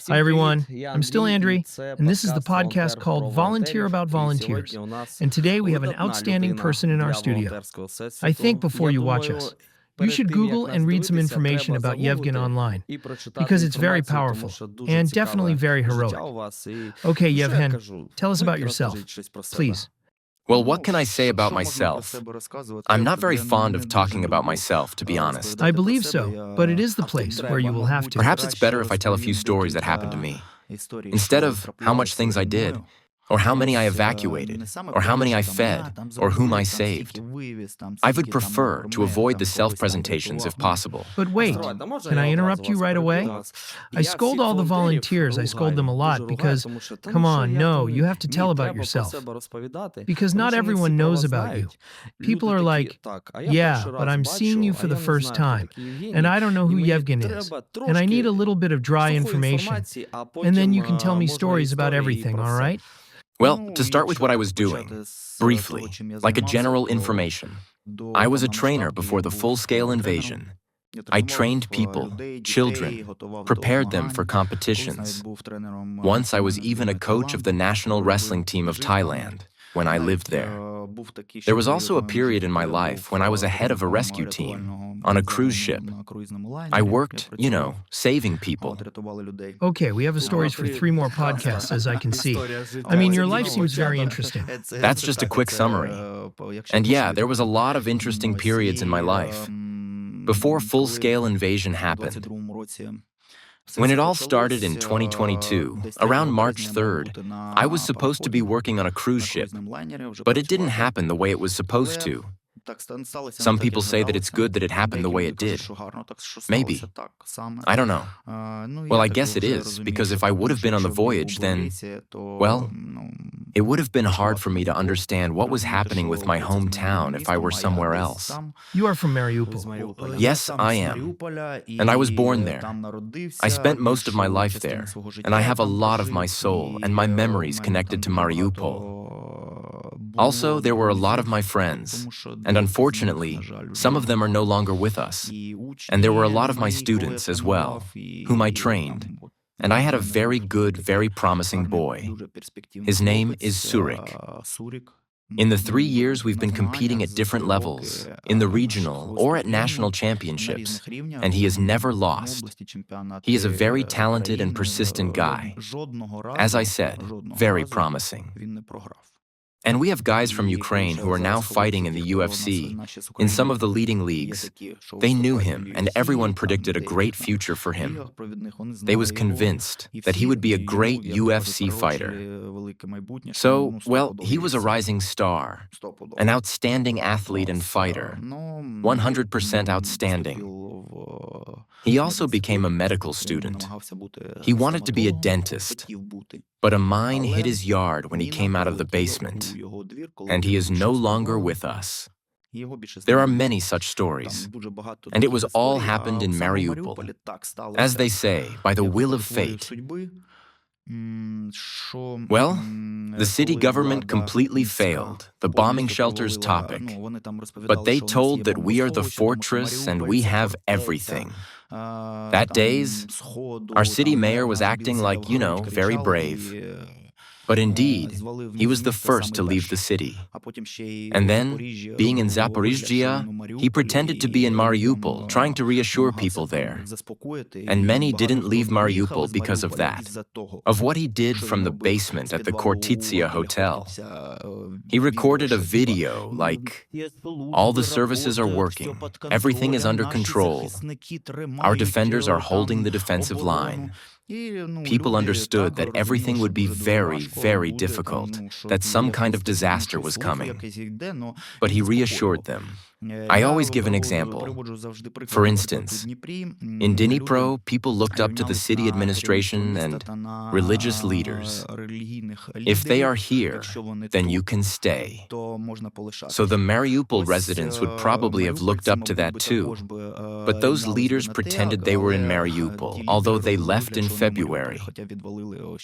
Hi, everyone. I'm still Andriy, and this is the podcast called Volunteer About Volunteers. And today we have an outstanding person in our studio. I think before you watch us, you should Google and read some information about Yevgen online, because it's very powerful and definitely very heroic. Okay, Yevgen, tell us about yourself, please. Well, what can I say about myself? I'm not very fond of talking about myself, to be honest. I believe so, but it is the place where you will have to. Perhaps it's better if I tell a few stories that happened to me, instead of how much things I did, or how many I evacuated, or how many I fed, or whom I saved. I would prefer to avoid the self-presentations if possible. But wait, can I interrupt you right away? I scold all the volunteers, I scold them a lot because, come on, no, you have to tell about yourself. Because not everyone knows about you. People are like, yeah, but I'm seeing you for the first time, and I don't know who Yevgen is, and I need a little bit of dry information, and then you can tell me stories about everything, all right? Well, to start with what I was doing, briefly, like a general information. I was a trainer before the full-scale invasion. I trained people, children, prepared them for competitions. Once I was even a coach of the national wrestling team of Thailand when I lived there. There was also a period in my life when I was a head of a rescue team on a cruise ship. I worked, saving people. Okay, we have stories for 3 more podcasts, as I can see. I mean, your life seems very interesting. That's just a quick summary. And yeah, there was a lot of interesting periods in my life before full-scale invasion happened. When it all started in 2022, around March 3rd, I was supposed to be working on a cruise ship, but it didn't happen the way it was supposed to. Some people say that it's good that it happened the way it did. Maybe. I don't know. Well, I guess it is, because if I would have been on the voyage, then, well, it would have been hard for me to understand what was happening with my hometown if I were somewhere else. You are from Mariupol. Yes, I am. And I was born there. I spent most of my life there, and I have a lot of my soul and my memories connected to Mariupol. Also, there were a lot of my friends, and unfortunately, some of them are no longer with us. And there were a lot of my students as well, whom I trained. And I had a very good, very promising boy. His name is Surik. In the 3 years we've been competing at different levels, in the regional or at national championships, and he has never lost. He is a very talented and persistent guy. As I said, very promising. And we have guys from Ukraine who are now fighting in the UFC, in some of the leading leagues. They knew him, and everyone predicted a great future for him. They was convinced that he would be a great UFC fighter. So, well, he was a rising star, an outstanding athlete and fighter, 100% outstanding. He also became a medical student. He wanted to be a dentist, but a mine hit his yard when he came out of the basement, and he is no longer with us. There are many such stories, and it was all happened in Mariupol, as they say, by the will of fate. Well, the city government completely failed, the bombing shelter's topic, but they told that we are the fortress and we have everything. That days, our city mayor was acting like, very brave. But indeed, he was the first to leave the city. And then, being in Zaporizhzhia, he pretended to be in Mariupol, trying to reassure people there. And many didn't leave Mariupol because of that, of what he did from the basement at the Khortytsia hotel. He recorded a video like, all the services are working, everything is under control, our defenders are holding the defensive line. People understood that everything would be very, very difficult, that some kind of disaster was coming. But he reassured them. I always give an example. For instance, in Dnipro, people looked up to the city administration and religious leaders. If they are here, then you can stay. So the Mariupol residents would probably have looked up to that too. But those leaders pretended they were in Mariupol, although they left in February,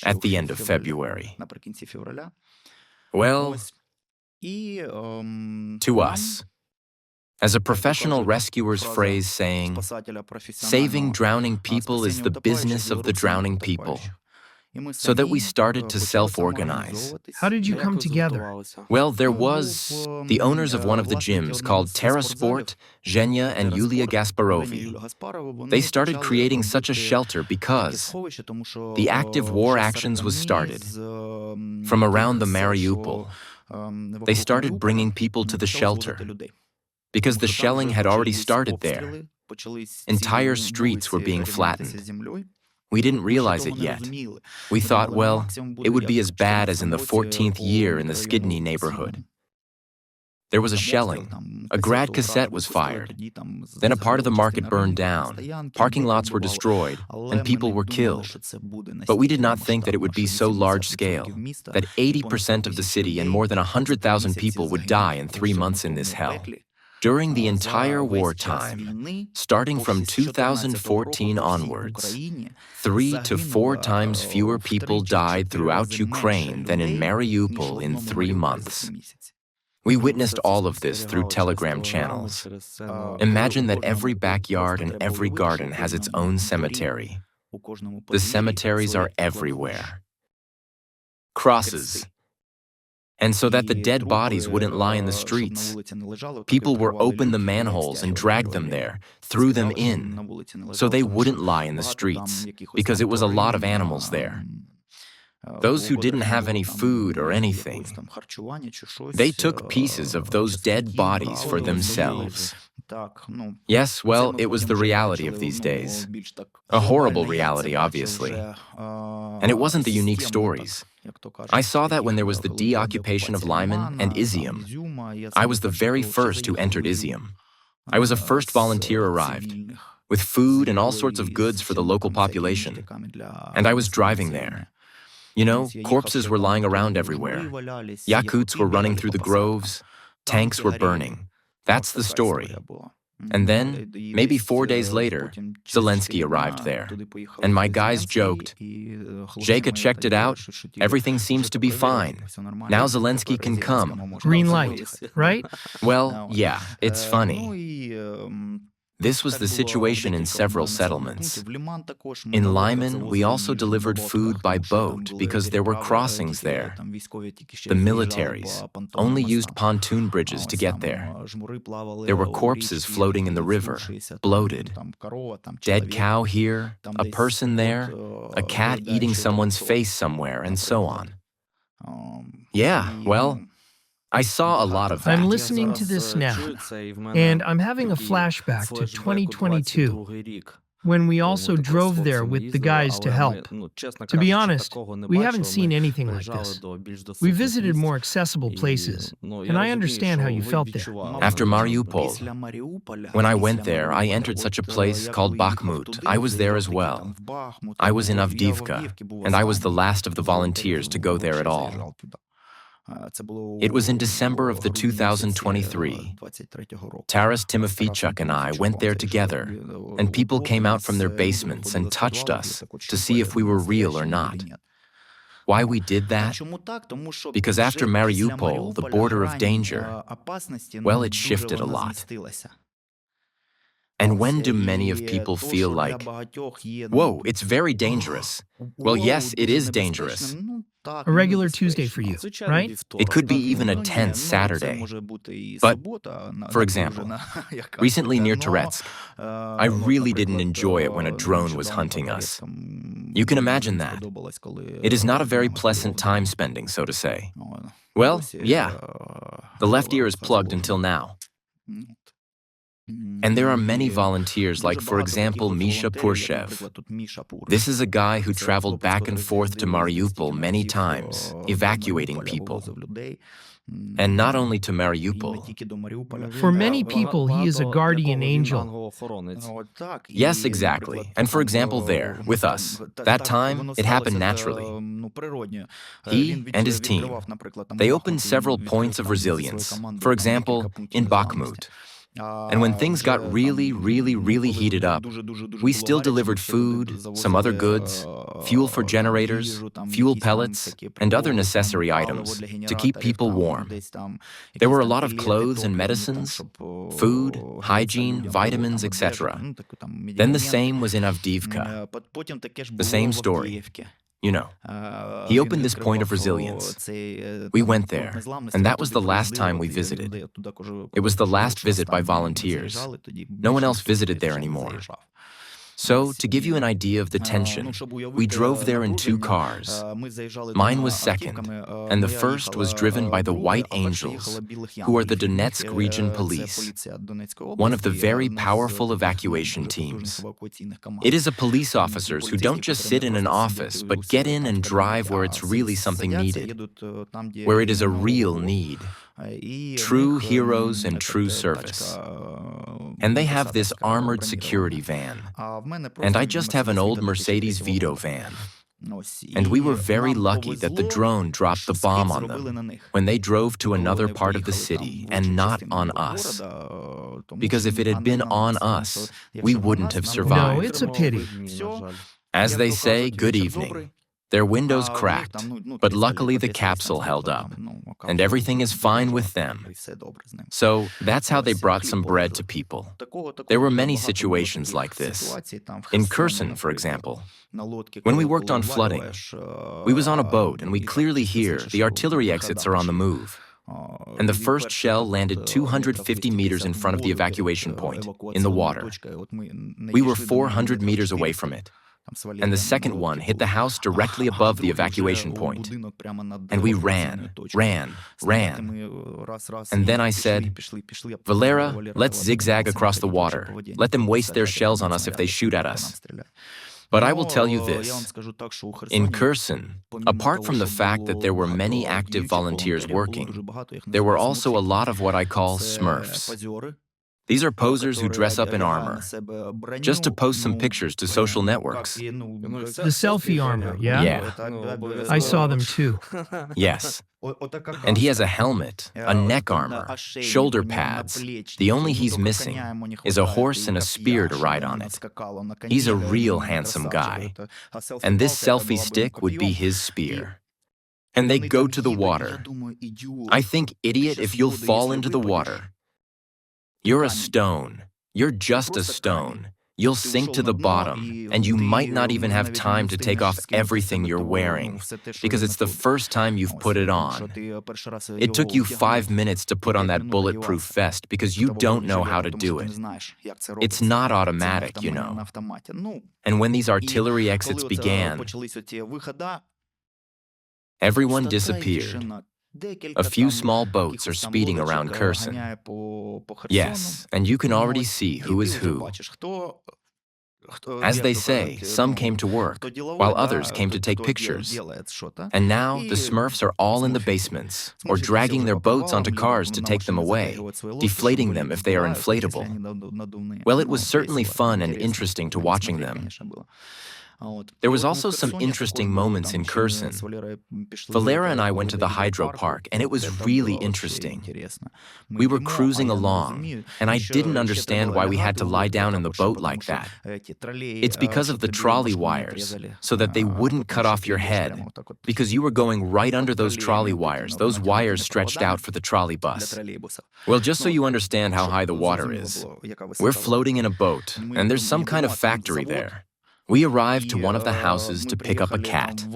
at the end of February. Well, to us, As a professional rescuer's phrase saying, saving drowning people is the business of the drowning people, so that we started to self-organize. How did you come together? Well, there was the owners of one of the gyms called TerraSport, Zhenya and Yulia Gasparovi. They started creating such a shelter because the active war actions was started. From around the Mariupol, they started bringing people to the shelter because the shelling had already started there. Entire streets were being flattened. We didn't realize it yet. We thought, well, it would be as bad as in the 14th year in the Skidney neighborhood. There was a shelling. A grad cassette was fired. Then a part of the market burned down. Parking lots were destroyed, and people were killed. But we did not think that it would be so large scale, that 80% of the city and more than 100,000 people would die in 3 months in this hell. During the entire wartime, starting from 2014 onwards, 3 to 4 times fewer people died throughout Ukraine than in Mariupol in 3 months. We witnessed all of this through Telegram channels. Imagine that every backyard and every garden has its own cemetery. The cemeteries are everywhere. Crosses. And so that the dead bodies wouldn't lie in the streets, people would open the manholes and drag them there, threw them in, so they wouldn't lie in the streets, because it was a lot of animals there. Those who didn't have any food or anything, they took pieces of those dead bodies for themselves. Yes, well, it was the reality of these days. A horrible reality, obviously. And it wasn't the unique stories. I saw that when there was the deoccupation of Lyman and Izyum. I was the very first who entered Izyum. I was a first volunteer arrived, with food and all sorts of goods for the local population. And I was driving there. You know, corpses were lying around everywhere. Yakuts were running through the groves. Tanks were burning. That's the story. And then, maybe 4 days later, Zelensky arrived there. And my guys joked, Jaka checked it out, everything seems to be fine. Now Zelensky can come. Green light, right? Well, yeah, it's funny. This was the situation in several settlements. In Lyman, we also delivered food by boat because there were crossings there. The militaries only used pontoon bridges to get there. There were corpses floating in the river, bloated. Dead cow here, a person there, a cat eating someone's face somewhere, and so on. Yeah, well, I saw a lot of that. I'm listening to this now, and I'm having a flashback to 2022, when we also drove there with the guys to help. To be honest, we haven't seen anything like this. We visited more accessible places, and I understand how you felt there. After Mariupol, when I went there, I entered such a place called Bakhmut. I was there as well. I was in Avdiivka, and I was the last of the volunteers to go there at all. It was in December of the 2023. Taras Timofeychuk and I went there together, and people came out from their basements and touched us to see if we were real or not. Why we did that? Because after Mariupol, the border of danger, well, it shifted a lot. And when do many of people feel like, whoa, it's very dangerous? Well, yes, it is dangerous. A regular Tuesday for you, right? It could be even a tense Saturday. But, for example, recently near Toretsk, I really didn't enjoy it when a drone was hunting us. You can imagine that. It is not a very pleasant time spending, so to say. Well, yeah, the left ear is plugged until now. And there are many volunteers, like, for example, Misha Purshev. This is a guy who traveled back and forth to Mariupol many times, evacuating people. And not only to Mariupol. For many people, he is a guardian angel. Yes, exactly. And for example, there, with us, that time, it happened naturally. He and his team, they opened several points of resilience. For example, in Bakhmut. And when things got really heated up, we still delivered food, some other goods, fuel for generators, fuel pellets, and other necessary items to keep people warm. There were a lot of clothes and medicines, food, hygiene, vitamins, etc. Then the same was in Avdiivka. The same story. You know, he opened this point of resilience. We went there, and that was the last time we visited. It was the last visit by volunteers. No one else visited there anymore. So, to give you an idea of the tension, we drove there in 2 cars. Mine was second, and the first was driven by the White Angels, who are the Donetsk Region Police, one of the very powerful evacuation teams. It is a police officers who don't just sit in an office, but get in and drive where it's really something needed, where it is a real need. True heroes and true service. And they have this armored security van. And I just have an old Mercedes Vito van. And we were very lucky that the drone dropped the bomb on them when they drove to another part of the city and not on us. Because if it had been on us, we wouldn't have survived. No, it's a pity. As they say, good evening. Their windows cracked, but luckily the capsule held up, and everything is fine with them. So that's how they brought some bread to people. There were many situations like this. In Kherson, for example, when we worked on flooding, we was on a boat and we clearly hear the artillery exits are on the move. And the first shell landed 250 meters in front of the evacuation point, in the water. We were 400 meters away from it. And the second one hit the house directly above the evacuation point. And we ran. And then I said, Valera, let's zigzag across the water. Let them waste their shells on us if they shoot at us. But I will tell you this. In Kherson, apart from the fact that there were many active volunteers working, there were also a lot of what I call Smurfs. These are posers who dress up in armor, just to post some pictures to social networks. The selfie armor, yeah? Yeah. I saw them too. Yes. And he has a helmet, a neck armor, shoulder pads. The only he's missing is a horse and a spear to ride on it. He's a real handsome guy. And this selfie stick would be his spear. And they go to the water. I think, idiot, if you'll fall into the water. You're a stone. You're just a stone. You'll sink to the bottom, and you might not even have time to take off everything you're wearing, because it's the first time you've put it on. It took you 5 minutes to put on that bulletproof vest because you don't know how to do it. It's not automatic, you know. And when these artillery exits began, everyone disappeared. A few small boats are speeding around Kherson. Yes, and you can already see who is who. As they say, some came to work, while others came to take pictures. And now the Smurfs are all in the basements, or dragging their boats onto cars to take them away, deflating them if they are inflatable. Well, it was certainly fun and interesting to watching them. There was also some interesting moments in Kherson. Valera and I went to the hydro park, and it was really interesting. We were cruising along, and I didn't understand why we had to lie down in the boat like that. It's because of the trolley wires, so that they wouldn't cut off your head, because you were going right under those trolley wires, those wires stretched out for the trolley bus. Well, just so you understand how high the water is, we're floating in a boat, and there's some kind of factory there. We arrived to one of the houses to pick up a cat.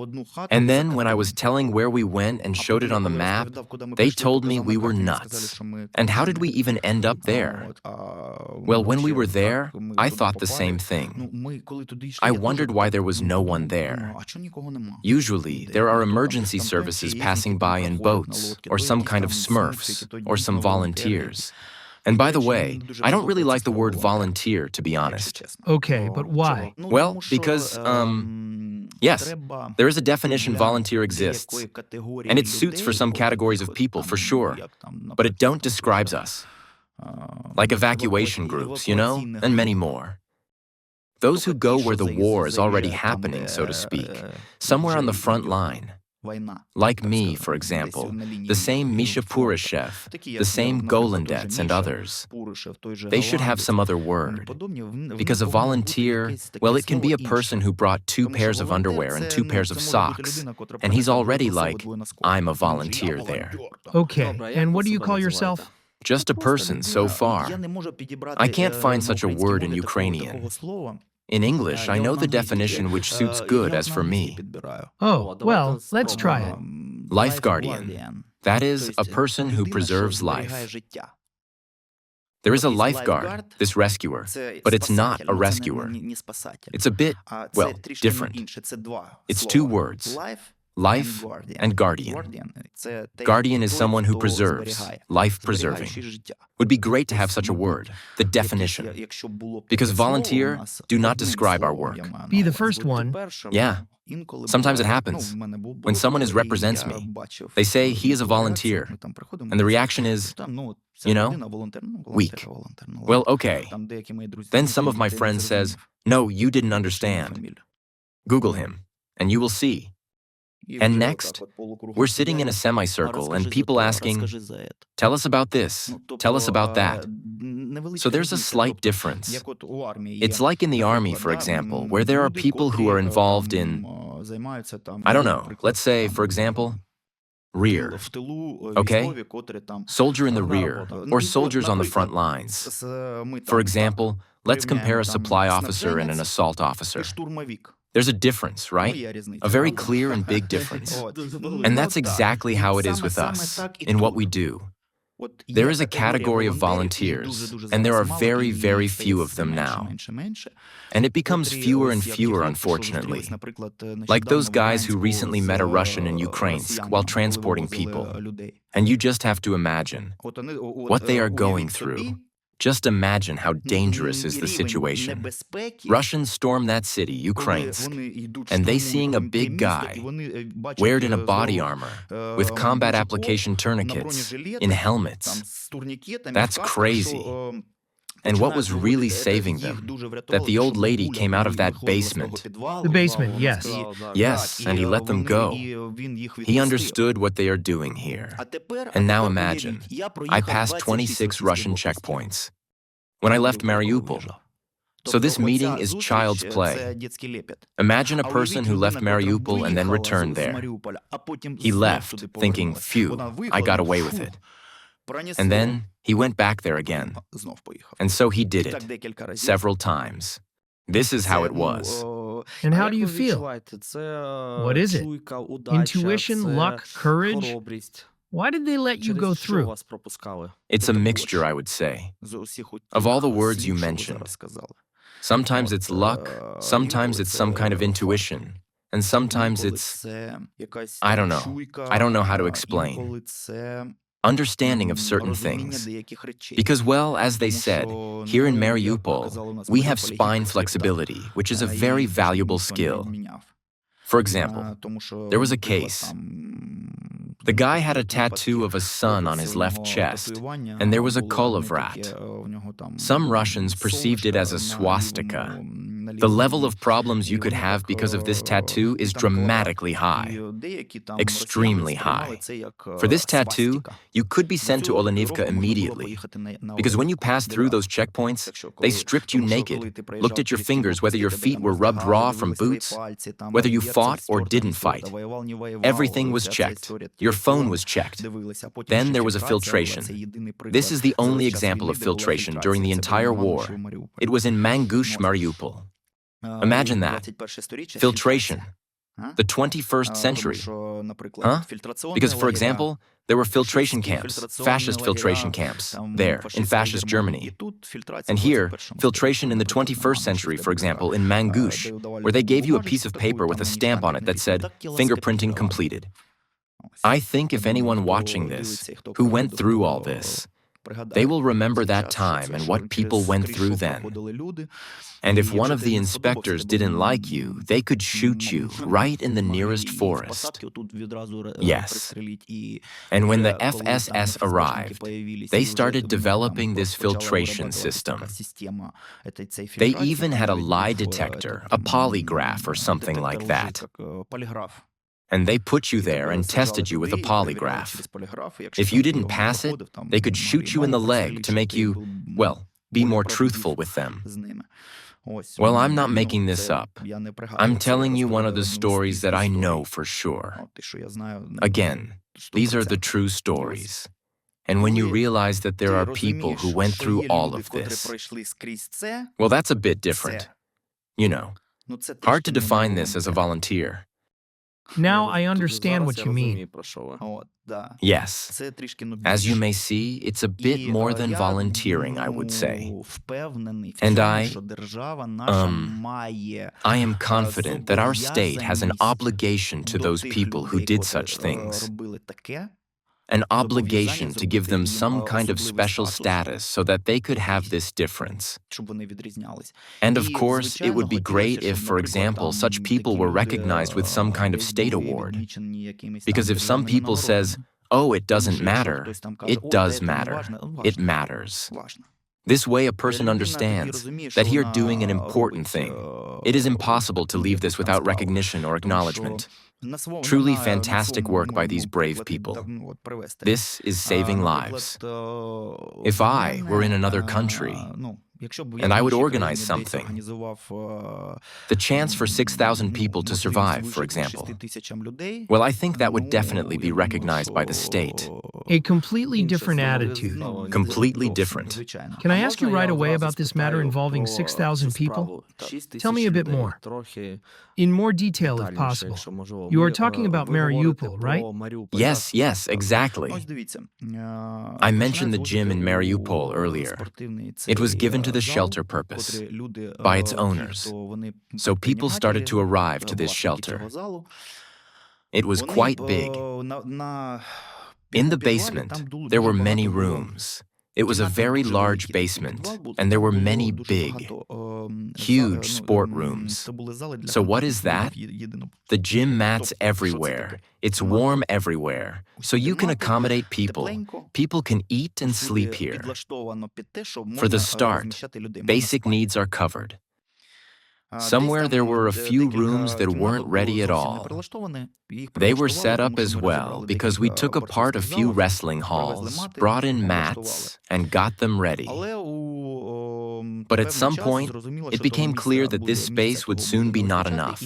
And then when I was telling where we went and showed it on the map, they told me we were nuts. And how did we even end up there? Well, when we were there, I thought the same thing. I wondered why there was no one there. Usually, there are emergency services passing by in boats, or some kind of Smurfs, or some volunteers. And by the way, I don't really like the word volunteer, to be honest. Okay, but why? Well, because, yes, there is a definition volunteer exists, and it suits for some categories of people, for sure, but it don't describes us. Like evacuation groups, you know, and many more. Those who go where the war is already happening, so to speak, somewhere on the front line. Like me, for example, the same Misha Purushev, the same Golandets and others. They should have some other word. Because a volunteer, well, it can be a person who brought 2 pairs of underwear and 2 pairs of socks, and he's already like, I'm a volunteer there. Okay, and what do you call yourself? Just a person so far. I can't find such a word in Ukrainian. In English, I know the definition which suits good as for me. Oh, well, let's try it. Life guardian. That is, a person who preserves life. There is a lifeguard, this rescuer, but it's not a rescuer. It's a bit, well, different. It's 2 words, life and guardian. Guardian is someone who preserves, life-preserving. Would be great to have such a word, the definition. Because volunteer do not describe our work. Be the first one. Yeah. Sometimes it happens. When someone represents me, they say he is a volunteer. And the reaction is, weak. Well, okay. Then some of my friends says, no, you didn't understand. Google him, and you will see. And next, we're sitting in a semicircle and people asking, tell us about this, tell us about that. So there's a slight difference. It's like in the army, for example, where there are people who are involved in, I don't know, let's say, for example, rear. Okay? Soldier in the rear, or soldiers on the front lines. For example, let's compare a supply officer and an assault officer. There's a difference, right? A very clear and big difference. And that's exactly how it is with us, in what we do. There is a category of volunteers, and there are very, very few of them now. And it becomes fewer and fewer, unfortunately. Like those guys who recently met a Russian in Ukrainsk while transporting people. And you just have to imagine what they are going through. Just imagine how dangerous is the situation. Russians storm that city, Ukrainsk, and they seeing a big guy, weared in a body armor, with combat application tourniquets, in helmets. That's crazy. And what was really saving them? That the old lady came out of that basement. The basement, yes. Yes, and he let them go. He understood what they are doing here. And now imagine, I passed 26 Russian checkpoints when I left Mariupol. So this meeting is child's play. Imagine a person who left Mariupol and then returned there. He left, thinking, phew, I got away with it. And then he went back there again. And so he did it, several times. This is how it was. And how do you feel? What is it? Intuition, luck, courage? Why did they let you go through? It's a mixture, I would say, of all the words you mentioned. Sometimes it's luck, sometimes it's some kind of intuition, and sometimes it's, I don't know how to explain. Understanding of certain things. Because, well, as they said, here in Mariupol, we have spine flexibility, which is a very valuable skill. For example, there was a case. The guy had a tattoo of a sun on his left chest, and there was a kolovrat. Some Russians perceived it as a swastika. The level of problems you could have because of this tattoo is dramatically high, extremely high. For this tattoo, you could be sent to Avdiivka immediately, because when you passed through those checkpoints, they stripped you naked, looked at your fingers whether your feet were rubbed raw from boots, whether you fought or didn't fight. Everything was checked. Your phone was checked. Then there was a filtration. This is the only example of filtration during the entire war. It was in Mangush, Mariupol. Imagine that. Filtration. The 21st century. Huh? Because, for example, there were filtration camps, fascist filtration camps, there, in fascist Germany. And here, filtration in the 21st century, for example, in Mangush, where they gave you a piece of paper with a stamp on it that said, fingerprinting completed. I think if anyone watching this, who went through all this, they will remember that time and what people went through then. And if one of the inspectors didn't like you, they could shoot you right in the nearest forest. Yes. And when the FSS arrived, they started developing this filtration system. They even had a lie detector, a polygraph or something like that. And they put you there and tested you with a polygraph. If you didn't pass it, they could shoot you in the leg to make you, well, be more truthful with them. Well, I'm not making this up. I'm telling you one of the stories that I know for sure. Again, these are the true stories. And when you realize that there are people who went through all of this, well, that's a bit different. You know, hard to define this as a volunteer. Now I understand what you mean. Yes. As you may see, it's a bit more than volunteering, I would say. And I am confident that our state has an obligation to those people who did such things. An obligation to give them some kind of special status so that they could have this difference. And of course, it would be great if, for example, such people were recognized with some kind of state award. Because if some people says, oh, it doesn't matter, it does matter. It matters. This way a person understands that here doing an important thing. It is impossible to leave this without recognition or acknowledgement. Truly fantastic work by these brave people. This is saving lives. If I were in another country, and I would organize something, the chance for 6,000 people to survive, for example, well, I think that would definitely be recognized by the state. A completely different attitude. Completely different. Can I ask you right away about this matter involving 6,000 people? Tell me a bit more. In more detail, if possible. You are talking about Mariupol, right? Yes, exactly. I mentioned the gym in Mariupol earlier. It was given to the shelter purpose by its owners. So people started to arrive to this shelter. It was quite big. In the basement, there were many rooms. It was a very large basement, and there were many big, huge sport rooms. So what is that? The gym mats everywhere. It's warm everywhere. So you can accommodate people. People can eat and sleep here. For the start, basic needs are covered. Somewhere there were a few rooms that weren't ready at all. They were set up as well because we took apart a few wrestling halls, brought in mats, and got them ready. But at some point, it became clear that this space would soon be not enough.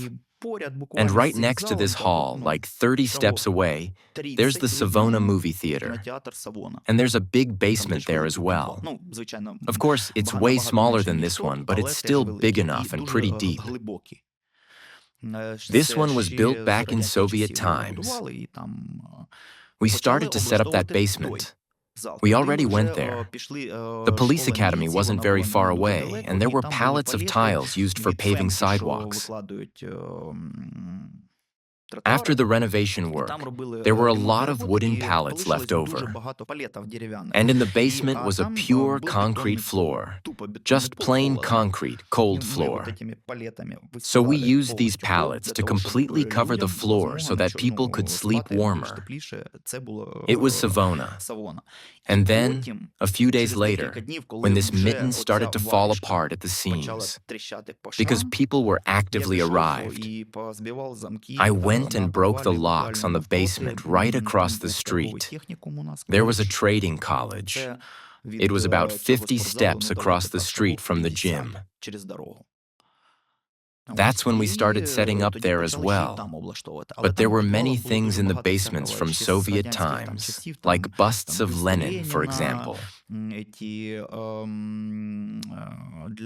And right next to this hall, like 30 steps away, there's the Savona movie theater. And there's a big basement there as well. Of course, it's way smaller than this one, but it's still big enough and pretty deep. This one was built back in Soviet times. We started to set up that basement. We already went there. The police academy wasn't very far away, and there were pallets of tiles used for paving sidewalks. After the renovation work, there were a lot of wooden pallets left over. And in the basement was a pure concrete floor, just plain concrete, cold floor. So we used these pallets to completely cover the floor so that people could sleep warmer. It was Savona. And then, a few days later, when this mitten started to fall apart at the seams, because people were actively arrived, I went and broke the locks on the basement right across the street. There was a trading college. It was about 50 steps across the street from the gym. That's when we started setting up there as well. But there were many things in the basements from Soviet times, like busts of Lenin, for example. The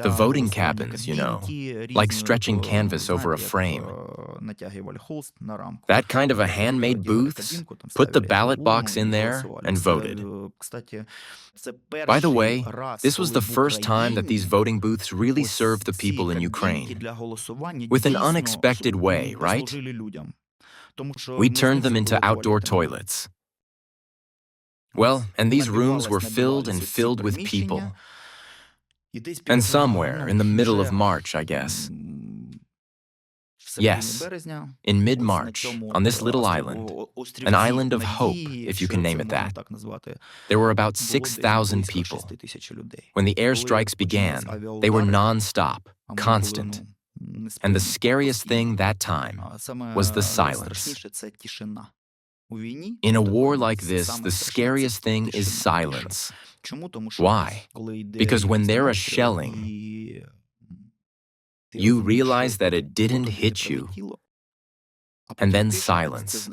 voting cabins, you know, like stretching canvas over a frame. That kind of a handmade booths, put the ballot box in there and voted. By the way, this was the first time that these voting booths really served the people in Ukraine. With an unexpected way, right? We turned them into outdoor toilets. Well, and these rooms were filled and filled with people. And somewhere in the middle of March, I guess. Yes, in mid-March, on this little island, an island of hope, if you can name it that, there were about 6,000 people. When the airstrikes began, they were non-stop, constant. And the scariest thing that time was the silence. In a war like this, the scariest thing is silence. Why? Because when there is shelling, you realize that it didn't hit you, and then silence.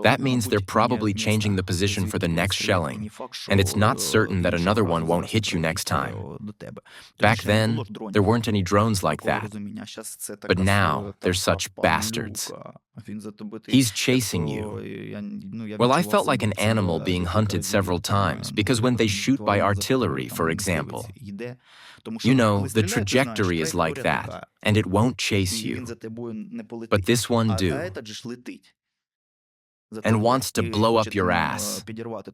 That means they're probably changing the position for the next shelling, and it's not certain that another one won't hit you next time. Back then, there weren't any drones like that, but now they're such bastards. He's chasing you. Well, I felt like an animal being hunted several times, because when they shoot by artillery, for example, you know, the trajectory is like that, and it won't chase you. But this one do, and wants to blow up your ass.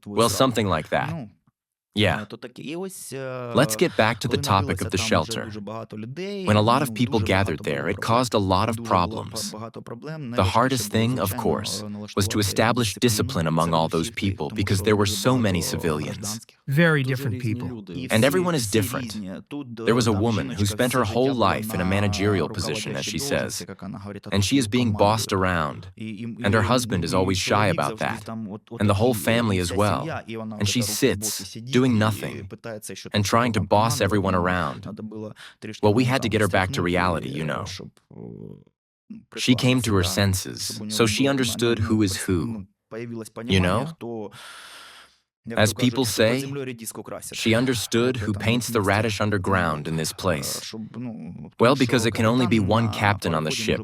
Well, something like that. Yeah. Let's get back to the topic of the shelter. When a lot of people gathered there, it caused a lot of problems. The hardest thing, of course, was to establish discipline among all those people because there were so many civilians. Very different people. And everyone is different. There was a woman who spent her whole life in a managerial position, as she says, and she is being bossed around, and her husband is always shy about that, and the whole family as well, and she sits, doing nothing, and trying to boss everyone around. Well, we had to get her back to reality, you know. She came to her senses, so she understood who is who, you know? As people say, she understood who paints the radish underground in this place. Well, because it can only be one captain on the ship.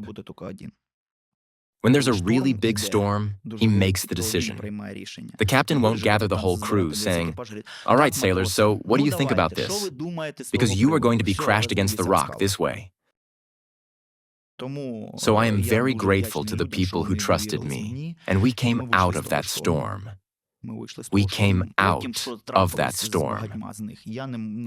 When there's a really big storm, he makes the decision. The captain won't gather the whole crew, saying, "All right, sailors, so what do you think about this? Because you are going to be crashed against the rock this way." So I am very grateful to the people who trusted me, and we came out of that storm. We came out of that storm.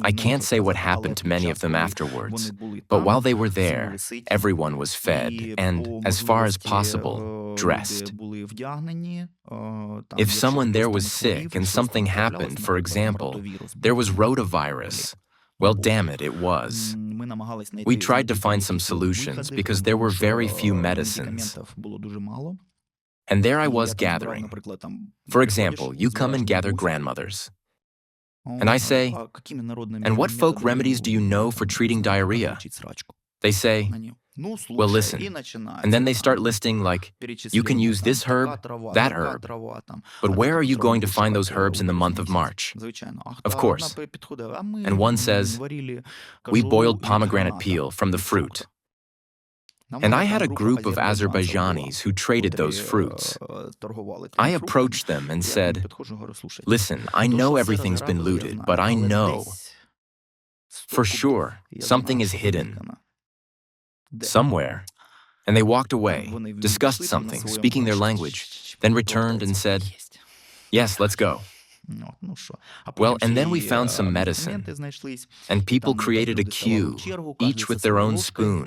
I can't say what happened to many of them afterwards, but while they were there, everyone was fed and, as far as possible, dressed. If someone there was sick and something happened, for example, there was rotavirus, well, damn it, it was. We tried to find some solutions because there were very few medicines. And there I was gathering. For example, you come and gather grandmothers. And I say, "And what folk remedies do you know for treating diarrhea?" They say, "Well, listen." And then they start listing like, "You can use this herb, that herb." But where are you going to find those herbs in the month of March? Of course. And one says, "We boiled pomegranate peel from the fruit." And I had a group of Azerbaijanis who traded those fruits. I approached them and said, "Listen, I know everything's been looted, but I know for sure something is hidden somewhere." And they walked away, discussed something, speaking their language, then returned and said, "Yes, let's go." Well, and then we found some medicine, and people created a queue, each with their own spoon,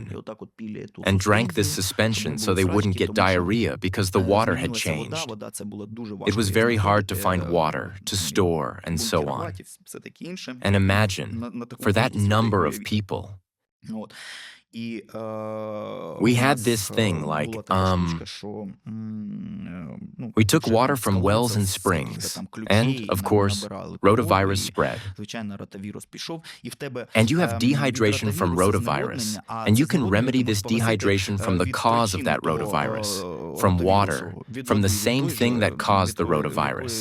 and drank this suspension so they wouldn't get diarrhea because the water had changed. It was very hard to find water, to store, and so on. And imagine, for that number of people, we had this thing like, we took water from wells and springs, and, of course, rotavirus spread. And you have dehydration from rotavirus, and you can remedy this dehydration from the cause of that rotavirus, from water, from the same thing that caused the rotavirus.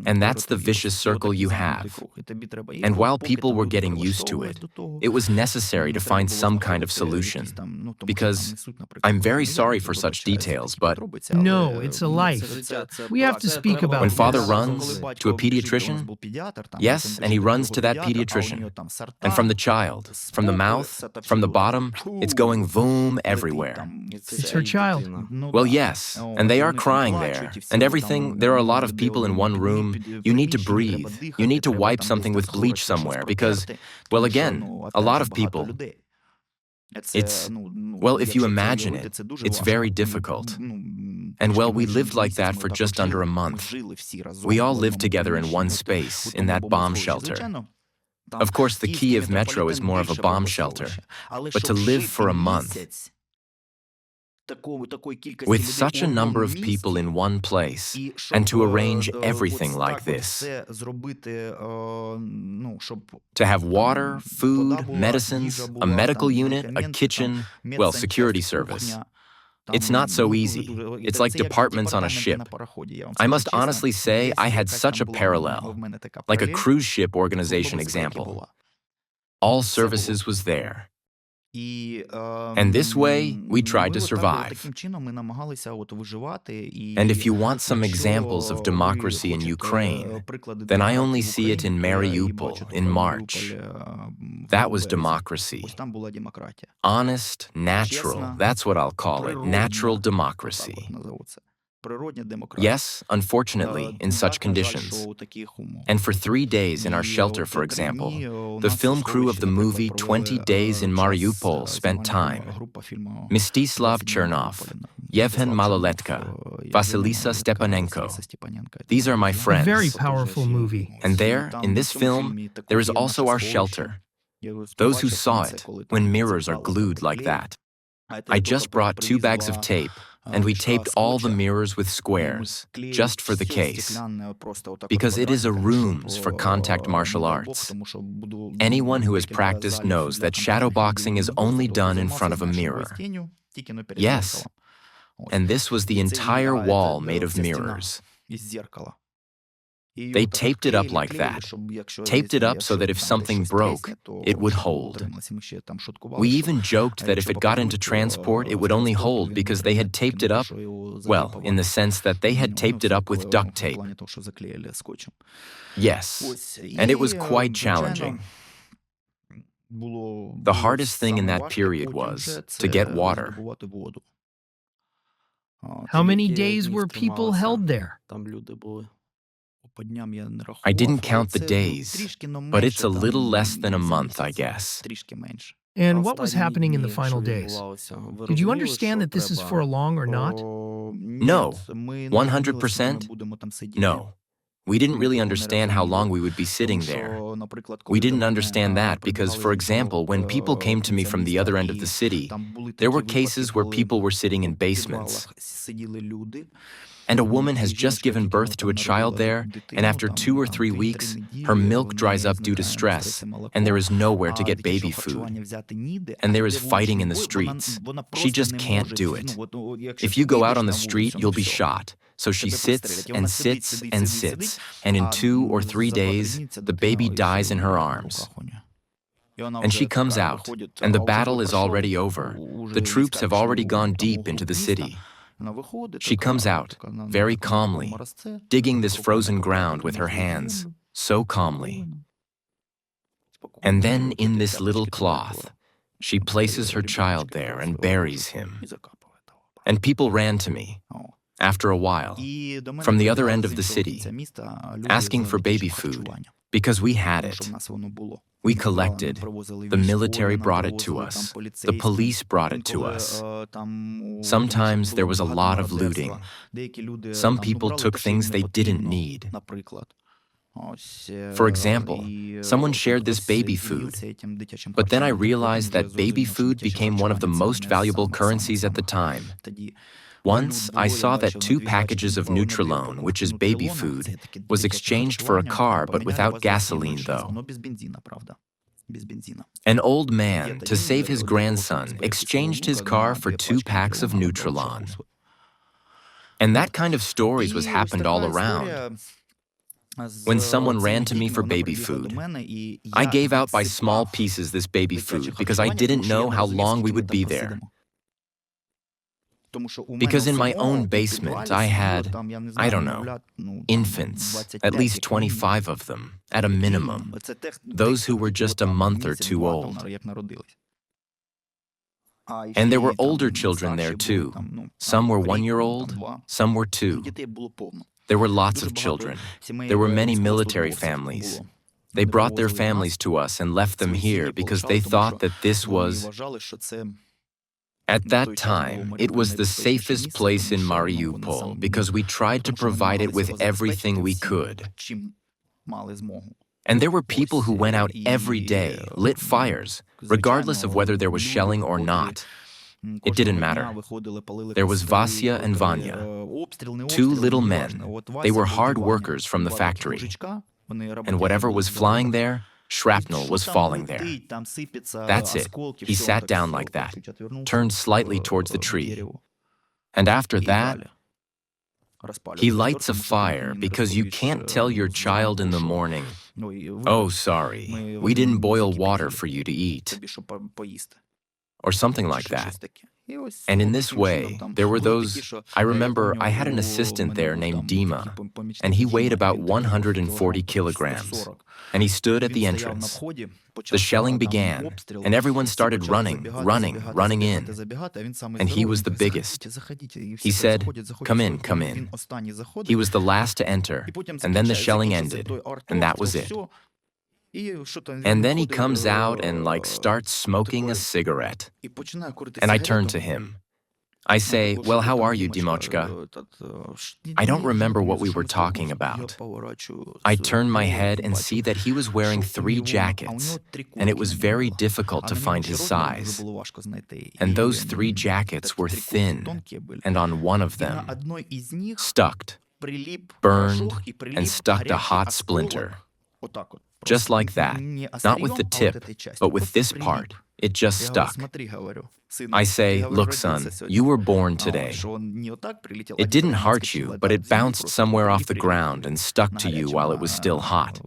And that's the vicious circle you have. And while people were getting used to it, it was necessary to find some kind of solution. Because I'm very sorry for such details, but no, it's a life. We have to speak about when this. father runs to a pediatrician, yes, and he runs to that pediatrician. And from the child, from the mouth, from the bottom, it's going boom everywhere. It's her child. Well, yes, and they are crying there, and everything, there are a lot of people in one room, you need to breathe, you need to wipe something with bleach somewhere, because, well, again, a lot of people, it's, well, if you imagine it, it's very difficult. And well, we lived like that for just under a month. We all lived together in one space, in that bomb shelter. Of course, the Kiev metro is more of a bomb shelter, but to live for a month with such a number of people in one place, and to arrange everything like this, to have water, food, medicines, a medical unit, a kitchen, well, security service. It's not so easy. It's like departments on a ship. I must honestly say I had such a parallel, like a cruise ship organization example. All services was there. And this way, we tried to survive. And if you want some examples of democracy in Ukraine, then I only see it in Mariupol in March. That was democracy. Honest, natural, that's what I'll call it, natural democracy. Yes, unfortunately, in such conditions. And for 3 days in our shelter, for example, the film crew of the movie 20 Days in Mariupol spent time. Mstislav Chernov, Yevhen Maloletka, Vasilisa Stepanenko. These are my friends. A very powerful movie. And there, in this film, there is also our shelter. Those who saw it, when mirrors are glued like that. I just brought 2 bags of tape, and we taped all the mirrors with squares, just for the case. Because it is a ruse for contact martial arts. Anyone who has practiced knows that shadowboxing is only done in front of a mirror. Yes, and this was the entire wall made of mirrors. They taped it up like that, taped it up so that if something broke, it would hold. We even joked that if it got into transport, it would only hold because they had taped it up, well, in the sense that they had taped it up with duct tape. Yes, and it was quite challenging. The hardest thing in that period was to get water. How many days were people held there? I didn't count the days, but it's a little less than a month, I guess. And what was happening in the final days? Did you understand that this is for long or not? No. 100%? No. We didn't really understand how long we would be sitting there. We didn't understand that because, for example, when people came to me from the other end of the city, there were cases where people were sitting in basements. And a woman has just given birth to a child there, and after 2 or 3 weeks, her milk dries up due to stress, and there is nowhere to get baby food. And there is fighting in the streets. She just can't do it. If you go out on the street, you'll be shot. So she sits and sits and sits, and in 2 or 3 days, the baby dies in her arms. And she comes out, and the battle is already over. The troops have already gone deep into the city. She comes out, very calmly, digging this frozen ground with her hands, so calmly. And then in this little cloth, she places her child there and buries him. And people ran to me, after a while, from the other end of the city, asking for baby food, because we had it. We collected. The military brought it to us. The police brought it to us. Sometimes there was a lot of looting. Some people took things they didn't need. For example, someone shared this baby food. But then I realized that baby food became one of the most valuable currencies at the time. Once, I saw that 2 packages of Nutrilone, which is baby food, was exchanged for a car but without gasoline, though. An old man, to save his grandson, exchanged his car for 2 packs of Nutrilone. And that kind of stories was happened all around. When someone ran to me for baby food, I gave out by small pieces this baby food because I didn't know how long we would be there. Because in my own basement, I had, I don't know, infants, at least 25 of them, at a minimum, those who were just a month or 2 old. And there were older children there too. Some were 1-year-old, some were 2. There were lots of children. There were many military families. They brought their families to us and left them here because they thought that this was... At that time, it was the safest place in Mariupol because we tried to provide it with everything we could. And there were people who went out every day, lit fires, regardless of whether there was shelling or not. It didn't matter. There was Vasya and Vanya, two little men. They were hard workers from the factory. And whatever was flying there, shrapnel was falling there. That's it. He sat down like that, turned slightly towards the tree. And after that, he lights a fire because you can't tell your child in the morning, "Oh, sorry, we didn't boil water for you to eat," or something like that. And in this way, there were those. I remember I had an assistant there named Dima, and he weighed about 140 kilograms, and he stood at the entrance. The shelling began, and everyone started running in, and he was the biggest. He said, come in. He was the last to enter, and then the shelling ended, and that was it. And then he comes out and starts smoking a cigarette. And I turn to him. I say, well, how are you, Dimochka? I don't remember what we were talking about. I turn my head and see that he was wearing 3 jackets, and it was very difficult to find his size. And those 3 jackets were thin, and on one of them, burned, and stuck a hot splinter. Just like that, not with the tip, but with this part, it just stuck. I say, look, son, you were born today. It didn't hurt you, but it bounced somewhere off the ground and stuck to you while it was still hot.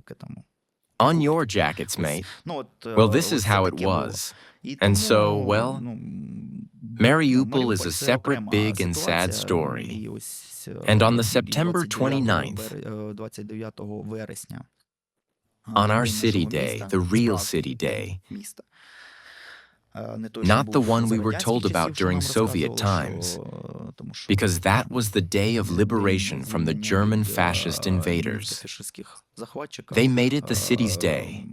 On your jackets, mate. Well, this is how it was. And so, well, Mariupol is a separate big and sad story. And on the September 29th, on our city day, the real city day, not the one we were told about during Soviet times, because that was the day of liberation from the German fascist invaders. They made it the city's day,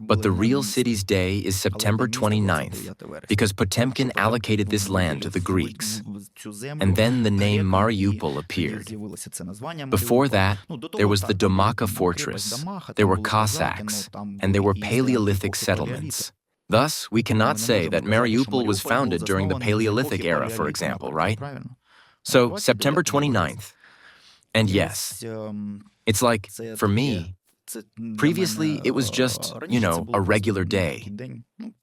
but the real city's day is September 29th, because Potemkin allocated this land to the Greeks. And then the name Mariupol appeared. Before that, there was the Domaka fortress, there were Cossacks, and there were Paleolithic settlements. Thus, we cannot say that Mariupol was founded during the Paleolithic era, for example, right? So, September 29th. And yes, it's like, for me, previously it was just, a regular day.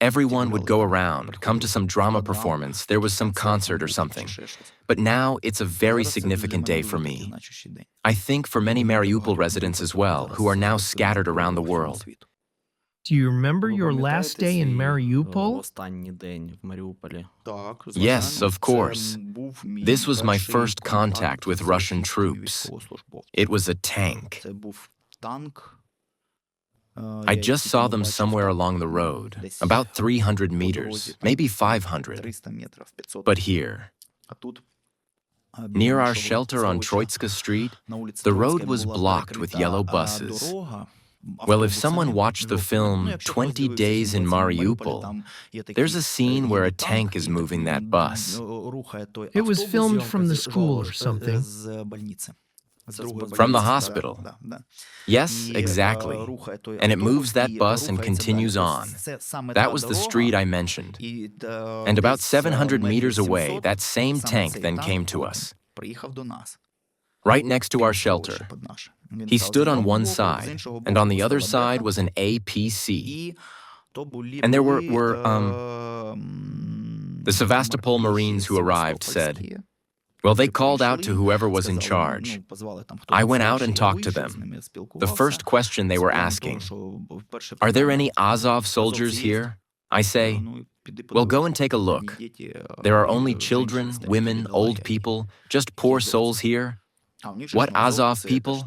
Everyone would go around, come to some drama performance, there was some concert or something. But now it's a very significant day for me. I think for many Mariupol residents as well, who are now scattered around the world. Do you remember your last day in Mariupol? Yes, of course. This was my first contact with Russian troops. It was a tank. I just saw them somewhere along the road, about 300 meters, maybe 500. But here, near our shelter on Troitska Street, the road was blocked with yellow buses. Well, if someone watched the film 20 Days in Mariupol, there's a scene where a tank is moving that bus. It was filmed from the school or something. From the hospital. Yes, exactly. And it moves that bus and continues on. That was the street I mentioned. And about 700 meters away, that same tank then came to us, right next to our shelter. He stood on one side, and on the other side was an APC. And there were the Sevastopol Marines who arrived said, well, they called out to whoever was in charge. I went out and talked to them. The first question they were asking, are there any Azov soldiers here? I say, well, go and take a look. There are only children, women, old people, just poor souls here. What Azov people?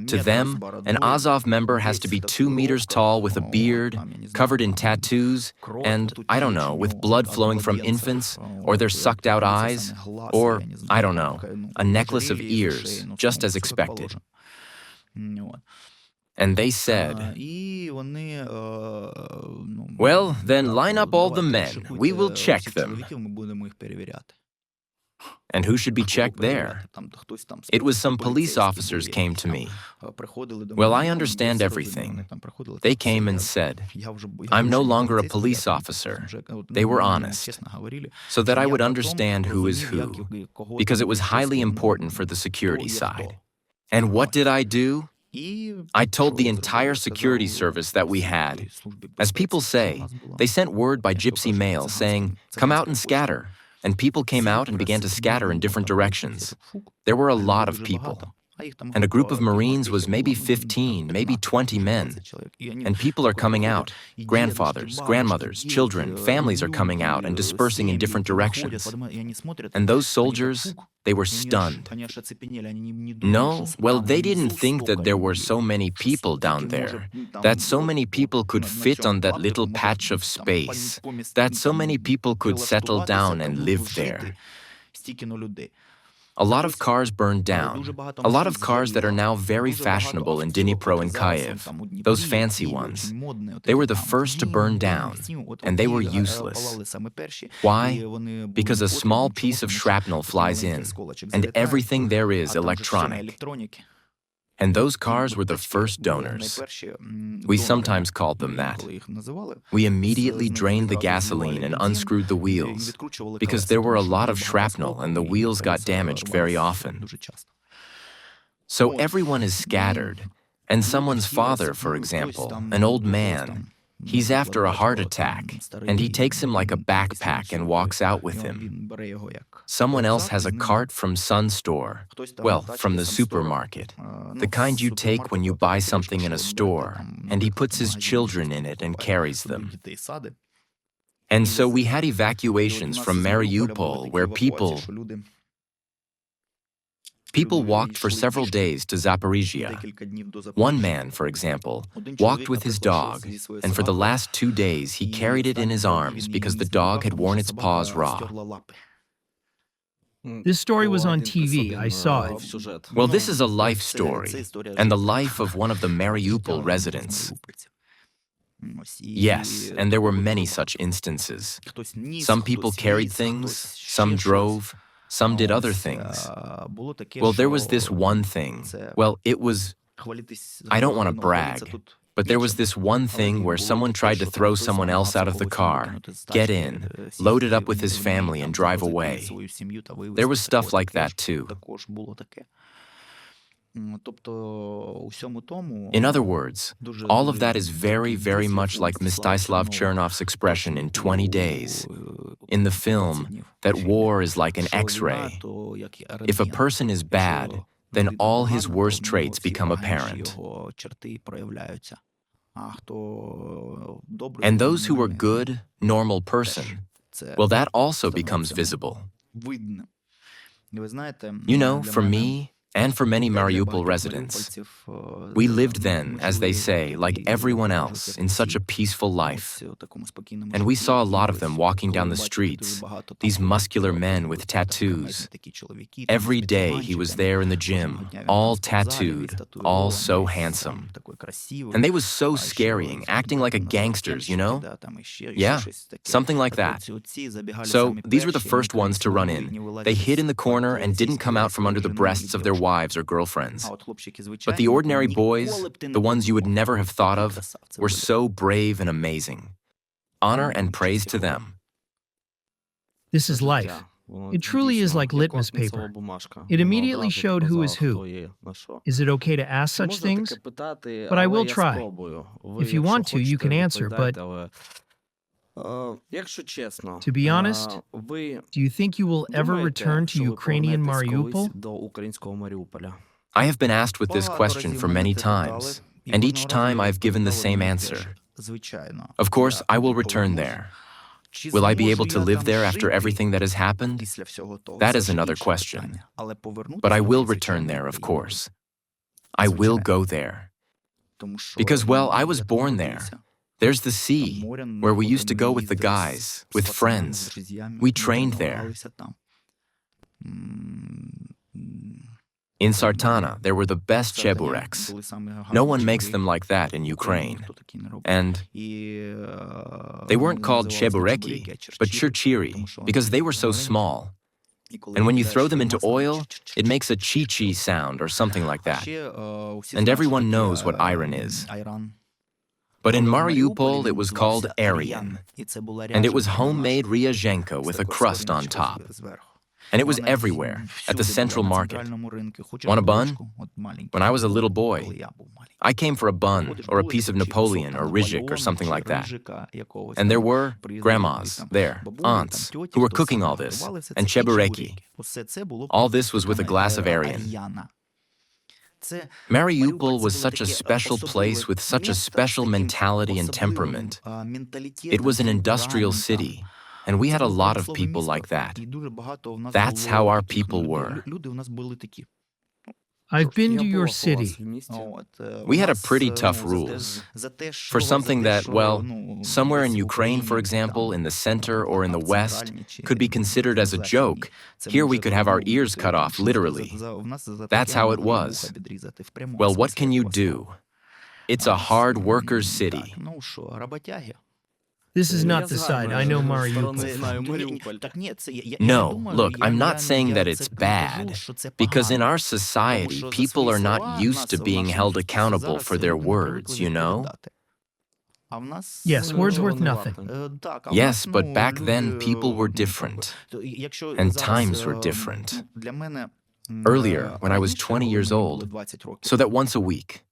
To them, an Azov member has to be 2 meters tall with a beard, covered in tattoos, and, I don't know, with blood flowing from infants, or their sucked-out eyes, or, I don't know, a necklace of ears, just as expected. And they said, well, then line up all the men. We will check them. And who should be checked there? It was some police officers came to me. Well, I understand everything. They came and said, I'm no longer a police officer. They were honest, so that I would understand who is who, because it was highly important for the security side. And what did I do? I told the entire security service that we had. As people say, they sent word by gypsy mail saying, come out and scatter. And people came out and began to scatter in different directions. There were a lot of people. And a group of Marines was maybe 15, maybe 20 men. And people are coming out. Grandfathers, grandmothers, children, families are coming out and dispersing in different directions. And those soldiers, they were stunned. No, well, they didn't think that there were so many people down there, that so many people could fit on that little patch of space, that so many people could settle down and live there. A lot of cars burned down, a lot of cars that are now very fashionable in Dnipro and Kyiv, those fancy ones. They were the first to burn down, and they were useless. Why? Because a small piece of shrapnel flies in, and everything there is electronic. And those cars were the first donors. We sometimes called them that. We immediately drained the gasoline and unscrewed the wheels, because there were a lot of shrapnel and the wheels got damaged very often. So everyone is scattered, and someone's father, for example, an old man, he's after a heart attack, and he takes him like a backpack and walks out with him. Someone else has a cart from Sun Store, well, from the supermarket, the kind you take when you buy something in a store, and he puts his children in it and carries them. And so we had evacuations from Mariupol where people walked for several days to Zaporizhia. One man, for example, walked with his dog, and for the last 2 days he carried it in his arms because the dog had worn its paws raw. This story was on TV. I saw it. Well, this is a life story, and the life of one of the Mariupol residents. Yes, and there were many such instances. Some people carried things, some drove, some did other things. Well, there was this one thing. Well, it was, I don't want to brag, but there was this one thing where someone tried to throw someone else out of the car, get in, load it up with his family and drive away. There was stuff like that too. In other words, all of that is very, very much like Mstislav Chernov's expression in 20 Days. In the film, that war is like an X-ray. If a person is bad, then all his worst traits become apparent. And those who are good, normal person, well, that also becomes visible. You know, for me, and for many Mariupol residents, we lived then, as they say, like everyone else, in such a peaceful life. And we saw a lot of them walking down the streets, these muscular men with tattoos. Every day he was there in the gym, all tattooed, all so handsome. And they was so scarying, acting like a gangsters, you know? Yeah, something like that. So these were the first ones to run in. They hid in the corner and didn't come out from under the breasts of their wives or girlfriends. But the ordinary boys, the ones you would never have thought of, were so brave and amazing. Honor and praise to them. This is life. It truly is like litmus paper. It immediately showed who is who. Is it okay to ask such things? But I will try. If you want to, you can answer, but to be honest, do you think you will ever return to Ukrainian Mariupol? I have been asked with this question for many times, and each time I've given the same answer. Of course, I will return there. Will I be able to live there after everything that has happened? That is another question. But I will return there, of course. I will go there. Because, well, I was born there. There's the sea, where we used to go with the guys, with friends. We trained there. In Sartana, there were the best chebureks. No one makes them like that in Ukraine. And they weren't called chebureki, but churchiri, because they were so small. And when you throw them into oil, it makes a chi-chi sound or something like that. And everyone knows what iron is. But in Mariupol, it was called Aryan. And it was homemade ryazhenka with a crust on top. And it was everywhere, at the central market. Want a bun? When I was a little boy, I came for a bun or a piece of Napoleon or Rizhik or something like that. And there were grandmas there, aunts, who were cooking all this, and chebureki. All this was with a glass of Aryan. Mariupol was such a special place with such a special mentality and temperament. It was an industrial city. And we had a lot of people like that. That's how our people were. I've been to your city. We had a pretty tough rules. For something that, well, somewhere in Ukraine, for example, in the center or in the west, could be considered as a joke, here we could have our ears cut off, literally. That's how it was. Well, what can you do? It's a hard worker's city. This is not the side. I know Mariupol. No, look, I'm not saying that it's bad, because in our society, people are not used to being held accountable for their words, you know? Yes, words worth nothing. Yes, but back then, people were different, and times were different. Earlier, when I was 20 years old, so that once a week,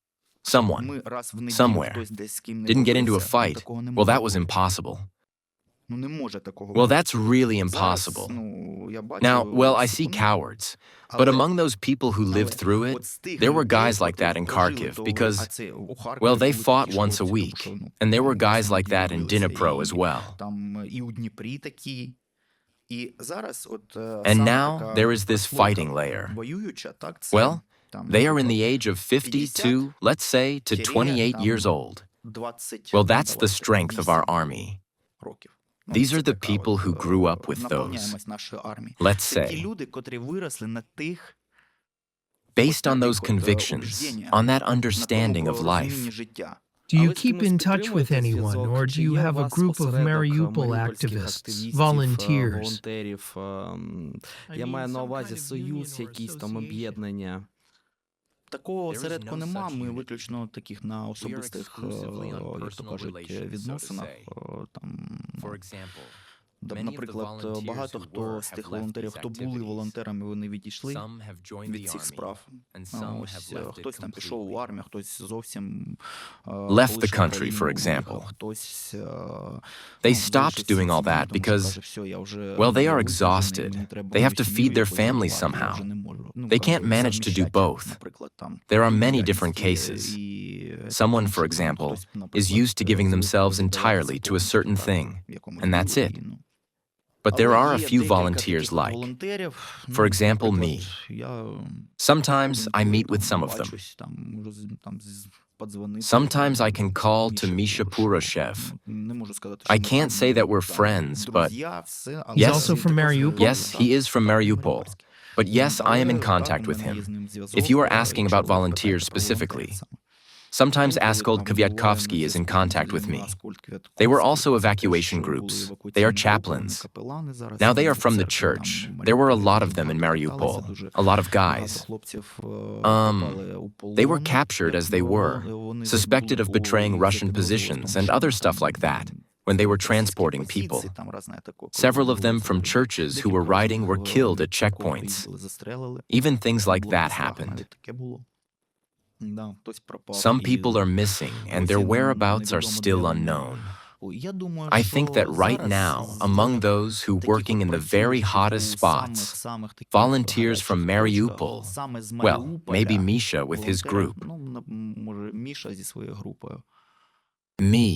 someone, somewhere, didn't get into a fight, well, that was impossible. Well, that's really impossible. Now, well, I see cowards, but among those people who lived through it, there were guys like that in Kharkiv because, well, they fought once a week, and there were guys like that in Dnipro as well. And now there is this fighting layer. Well, they are in the age of 50 to, let's say, to 28 years old. Well, that's the strength of our army. These are the people who grew up with those, let's say, based on those convictions, on that understanding of life. Do you keep in touch with anyone, or do you have a group of Mariupol activists, volunteers? Такого осередку нема, ми виключно таких на особистих, як то кажуть, відносинах. Наприклад, багато хто з тих волонтерів, хто були волонтерами, вони відійшли від цих справ. Ось хтось там пішов в армію, хтось зовсім left the country, for example. They stopped doing all that because, well, they are exhausted. They have to feed their families somehow. They can't manage to do both. There are many different cases. Someone, for example, is used to giving themselves entirely to a certain thing, and that's it. But there are a few volunteers like, for example, me. Sometimes I meet with some of them. Sometimes I can call to Misha Puroshev. I can't say that we're friends, but He's also from Mariupol? Yes, he is from Mariupol. But yes, I am in contact with him. If you are asking about volunteers specifically, sometimes Askold Kvyatkovsky is in contact with me. They were also evacuation groups. They are chaplains. Now they are from the church. There were a lot of them in Mariupol, a lot of guys. They were captured as they were, suspected of betraying Russian positions and other stuff like that, when they were transporting people. Several of them from churches who were riding were killed at checkpoints. Even things like that happened. Some people are missing, and their whereabouts are still unknown. I think that right now, among those who working in the very hottest spots, volunteers from Mariupol, well, maybe Misha with his group, me,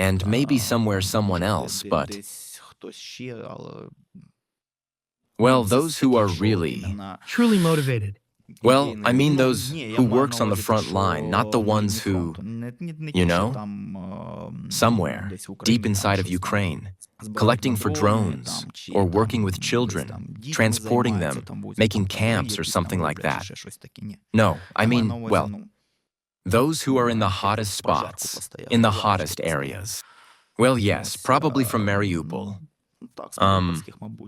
and maybe somewhere someone else, but, well, those who are really, Truly motivated. well, I mean those who works on the front line, not the ones who, you know, somewhere, deep inside of Ukraine, collecting for drones, or working with children, transporting them, making camps or something like that. No, I mean, well, those who are in the hottest spots, in the hottest areas. Well, yes, probably from Mariupol.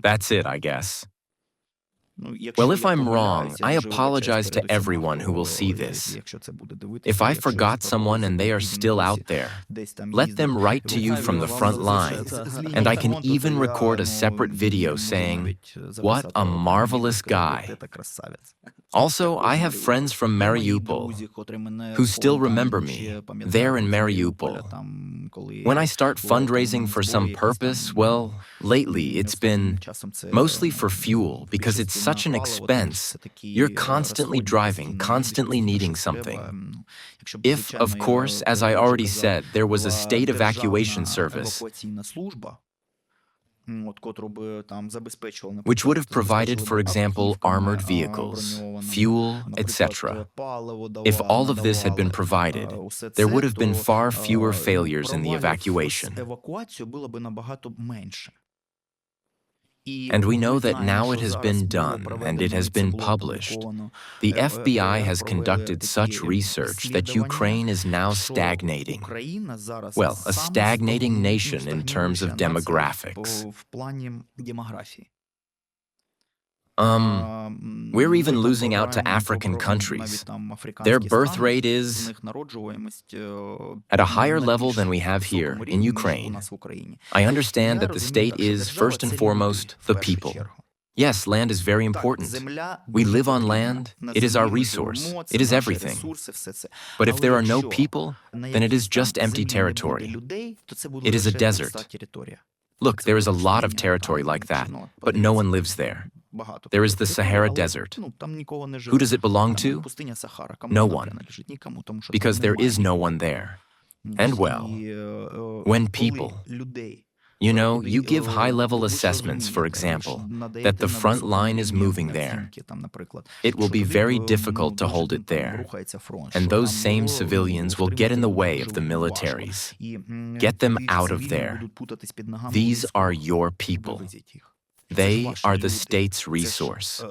That's it, I guess. Well, if I'm wrong, I apologize to everyone who will see this. If I forgot someone and they are still out there, let them write to you from the front lines, and I can even record a separate video saying, "What a marvelous guy." Also, I have friends from Mariupol who still remember me, there in Mariupol. When I start fundraising for some purpose, well, lately it's been mostly for fuel because it's such an expense. You're constantly driving, constantly needing something. If, of course, as I already said, there was a state evacuation service, which would have provided, for example, armored vehicles, fuel, etc. If all of this had been provided, there would have been far fewer failures in the evacuation. And we know that now it has been done and it has been published. The FBI has conducted such research that Ukraine is now stagnating. Well, a stagnating nation in terms of demographics. We're even losing out to African countries. Their birth rate is at a higher level than we have here in Ukraine. I understand that the state is, first and foremost, the people. Yes, land is very important. We live on land. It is our resource. It is everything. But if there are no people, then it is just empty territory. It is a desert. Look, there is a lot of territory like that, but no one lives there. There is the Sahara Desert. Who does it belong to? No one. Because there is no one there. And well, when people, you give high-level assessments, for example, that the front line is moving there. It will be very difficult to hold it there. And those same civilians will get in the way of the militaries. Get them out of there. These are your people. They are the state's resource.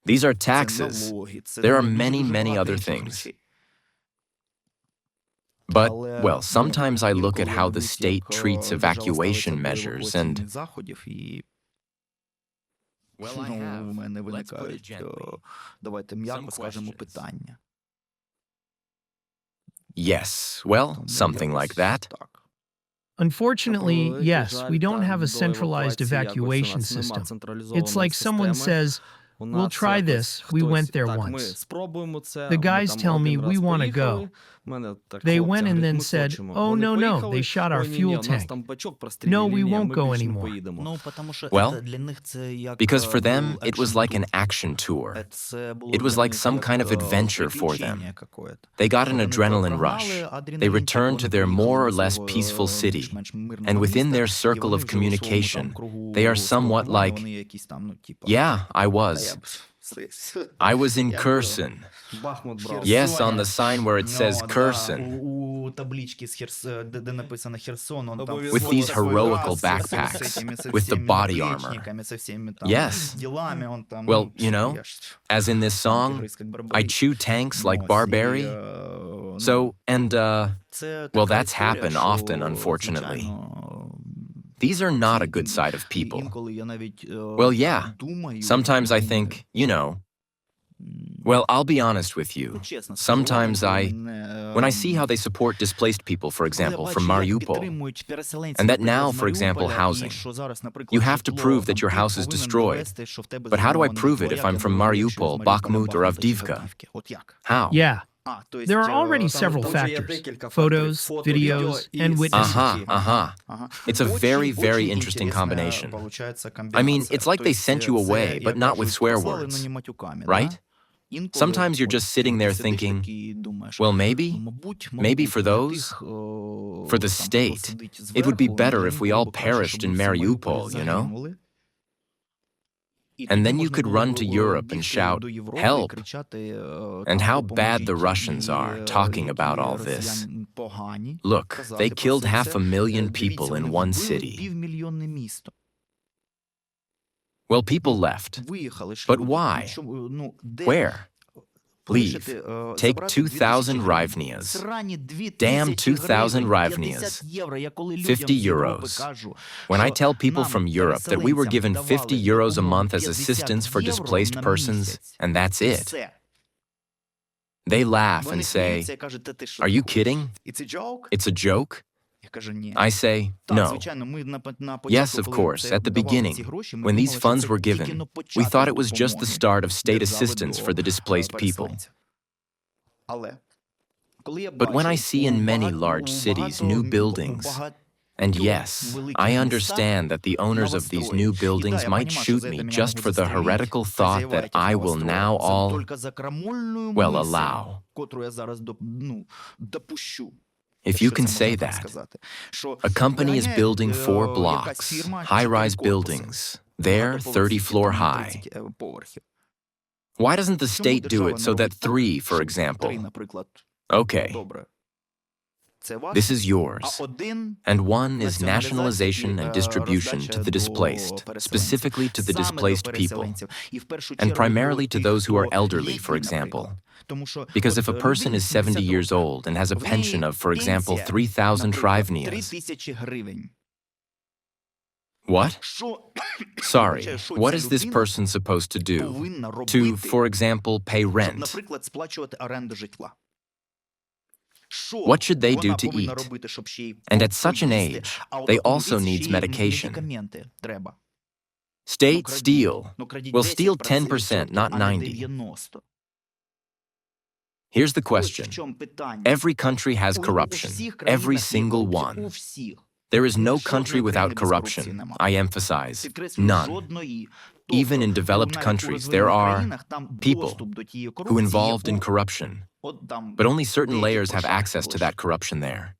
These are taxes. There are many, many other things. But, well, sometimes I look at how the state treats evacuation measures and... Well, I have. Let's put it gently. Some questions. Yes, well, something like that. Unfortunately, yes, we don't have a centralized evacuation system. It's like someone says, "We'll try this, we went there once." The guys tell me, "We want to go." They went and then said, "Oh, no, they shot our fuel tank. No, we won't go anymore." Well, because for them, it was like an action tour. It was like some kind of adventure for them. They got an adrenaline rush. They returned to their more or less peaceful city. And within their circle of communication, they are somewhat like, "Yeah, I was. I was in Kherson." Yes, on the sign where it says Kherson. With these heroical backpacks, with the body armor. Yes. Well, as in this song, I chew tanks like Barbary. So, and, well, that's happened often, unfortunately. These are not a good side of people. Well, yeah. Sometimes I think, well, I'll be honest with you. Sometimes when I see how they support displaced people, for example, from Mariupol, and that now, for example, housing, you have to prove that your house is destroyed. But how do I prove it if I'm from Mariupol, Bakhmut, or Avdiivka? How? Yeah. There are already several factors: photos, videos, and witnesses. It's a very, very interesting combination. I mean, it's like they sent you away, but not with swear words, right? Sometimes you're just sitting there thinking, well, maybe for those, for the state, it would be better if we all perished in Mariupol, And then you could run to Europe and shout, "Help!" And how bad the Russians are talking about all this. Look, they killed 500,000 people in one city. Well, people left. But why? Where? Leave. Take 2,000 hryvnias. Damn 2,000 hryvnias. 50 euros. When I tell people from Europe that we were given 50 euros a month as assistance for displaced persons, and that's it, they laugh and say, "Are you kidding? It's a joke?" I say, no. Yes, of course, at the beginning, when these funds were given, we thought it was just the start of state assistance for the displaced people. But when I see in many large cities new buildings, and yes, I understand that the owners of these new buildings might shoot me just for the heretical thought that I will now allow. If you can say that. A company is building 4 blocks, high-rise buildings. They're 30-floor high. Why doesn't the state do it so that 3, for example? Okay. This is yours. And 1 is nationalization and distribution to the displaced, specifically to the displaced people, and primarily to those who are elderly, for example. Because if a person is 70 years old and has a pension of, for example, 3,000 hryvnias. What? Sorry, what is this person supposed to do? To, for example, pay rent? What should they do to eat? And at such an age, they also need medication. State steal. Will steal 10%, not 90%. Here's the question. Every country has corruption. Every single one. There is no country without corruption. I emphasize, none. Even in developed countries, there are people who involved in corruption. But only certain layers have access to that corruption there.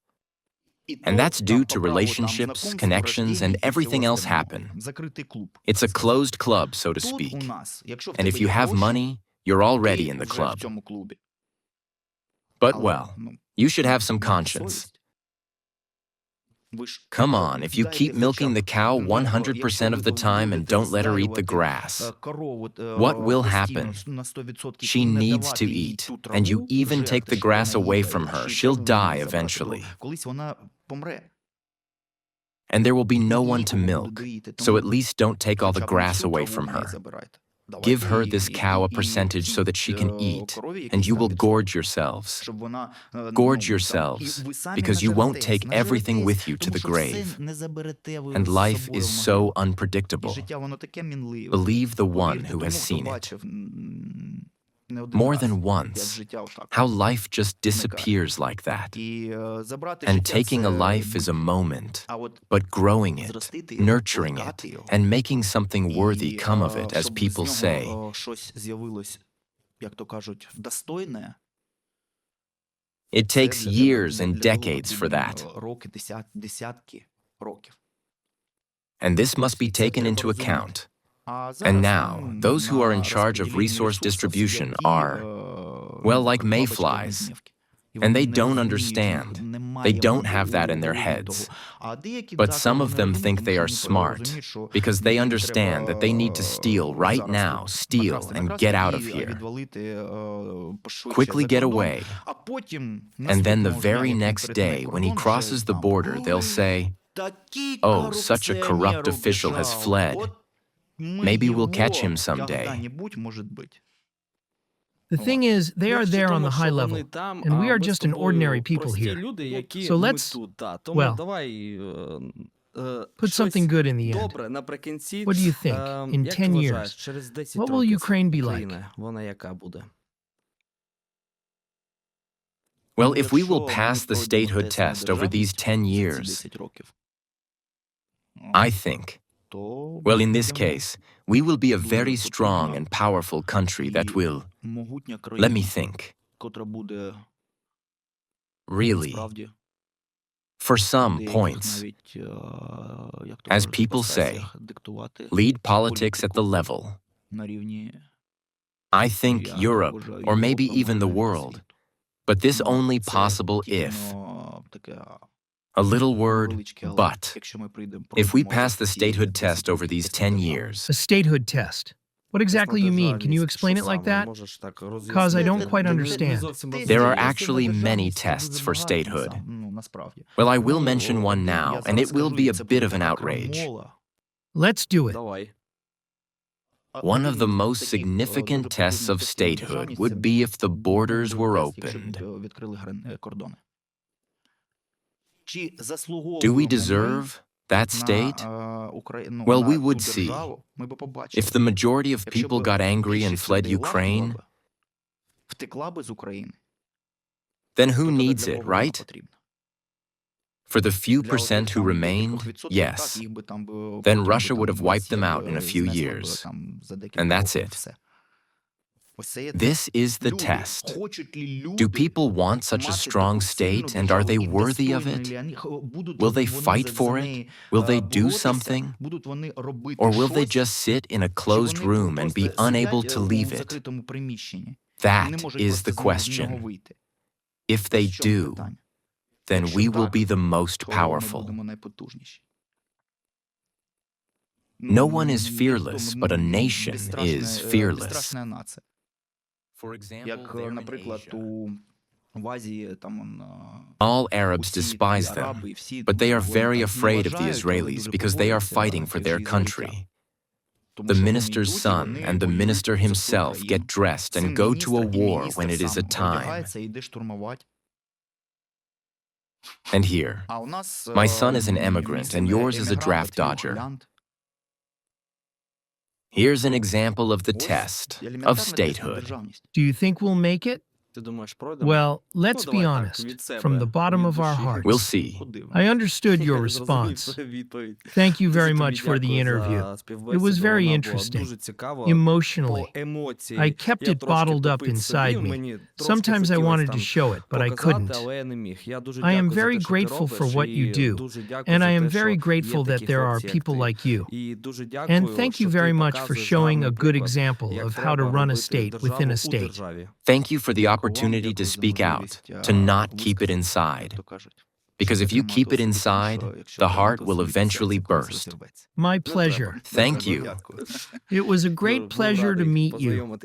And that's due to relationships, connections, and everything else happen. It's a closed club, so to speak. And if you have money, you're already in the club. But well, you should have some conscience. Come on, if you keep milking the cow 100% of the time and don't let her eat the grass, what will happen? She needs to eat, and you even take the grass away from her, she'll die eventually. And there will be no one to milk, so at least don't take all the grass away from her. Give her this cow a percentage so that she can eat, and you will gorge yourselves. Gorge yourselves, because you won't take everything with you to the grave. And life is so unpredictable. Believe the one who has seen it. More than once, how life just disappears like that. And taking a life is a moment, but growing it, nurturing it, and making something worthy come of it, as people say. It takes years and decades for that. And this must be taken into account. And now, those who are in charge of resource distribution are, well, like mayflies. And they don't understand. They don't have that in their heads. But some of them think they are smart, because they understand that they need to steal right now, steal, and get out of here. Quickly get away. And then the very next day, when he crosses the border, they'll say, "Oh, such a corrupt official has fled. Maybe we'll catch him someday." The thing is, they are there on the high level, and we are just an ordinary people here. So let's, well, put something good in the end. What do you think? In 10 years, what will Ukraine be like? Well, if we will pass the statehood test over these 10 years, I think, well, in this case, we will be a very strong and powerful country that will, let me think, really, for some points, as people say, lead politics at the level. I think Europe, or maybe even the world, but this only possible if. A little word, but. If we pass the statehood test over these 10 years. A statehood test. What exactly you mean? Can you explain it like that? Cause I don't quite understand. There are actually many tests for statehood. Well, I will mention one now, and it will be a bit of an outrage. Let's do it. One of the most significant tests of statehood would be if the borders were opened. Do we deserve that state? Well, we would see. If the majority of people got angry and fled Ukraine, then who needs it, right? For the few percent who remained, yes. Then Russia would have wiped them out in a few years. And that's it. This is the test. Do people want such a strong state, and are they worthy of it? Will they fight for it? Will they do something? Or will they just sit in a closed room and be unable to leave it? That is the question. If they do, then we will be the most powerful. No one is fearless, but a nation is fearless. For example, all Arabs despise them, but they are very afraid of the Israelis because they are fighting for their country. The minister's son and the minister himself get dressed and go to a war when it is a time. And here, my son is an emigrant and yours is a draft dodger. Here's an example of the test of statehood. Do you think we'll make it? Well, let's be honest, from the bottom of our hearts. We'll see. I understood your response. Thank you very much for the interview. It was very interesting, emotionally. I kept it bottled up inside me. Sometimes I wanted to show it, but I couldn't. I am very grateful for what you do, and I am very grateful that there are people like you. And thank you very much for showing a good example of how to run a state within a state. Thank you for the opportunity to speak out, to not keep it inside. Because if you keep it inside, the heart will eventually burst. My pleasure. Thank you. It was a great pleasure to meet you.